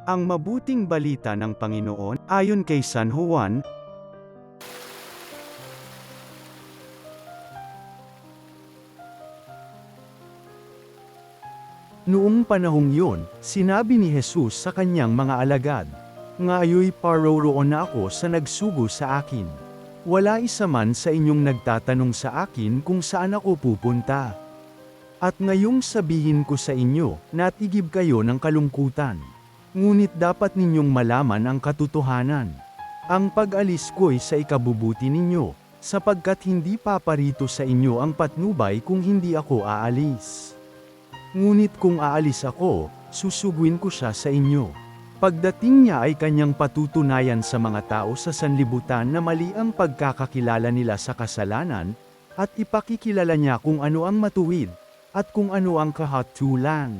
Ang mabuting balita ng Panginoon, ayon kay San Juan. Noong panahong yun, sinabi ni Jesus sa kanyang mga alagad, "Ngayoy paroroon na ako sa nagsugo sa akin. Wala isa man sa inyong nagtatanong sa akin kung saan ako pupunta. At ngayong sabihin ko sa inyo, natigib kayo ng kalungkutan. Ngunit dapat ninyong malaman ang katotohanan. Ang pag-alis ko'y sa ikabubuti ninyo, sapagkat hindi paparito sa inyo ang patnubay kung hindi ako aalis. Ngunit kung aalis ako, susuguin ko siya sa inyo. Pagdating niya ay kanyang patutunayan sa mga tao sa sanlibutan na mali ang pagkakakilala nila sa kasalanan, at ipakikilala niya kung ano ang matuwid, at kung ano ang kahatulan.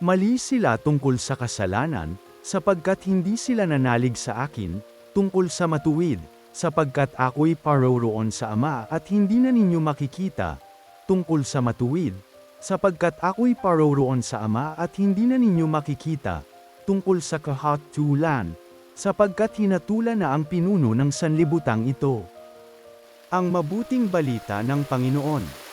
Mali sila tungkol sa kasalanan, sapagkat hindi sila nanalig sa akin, tungkol sa matuwid, sapagkat ako'y paroroon sa Ama at hindi na ninyo makikita, tungkol sa matuwid, sapagkat ako'y paroroon sa Ama at hindi na ninyo makikita, tungkol sa kahatulan, sapagkat hinatulan na ang pinuno ng sanlibutang ito." Ang mabuting balita ng Panginoon.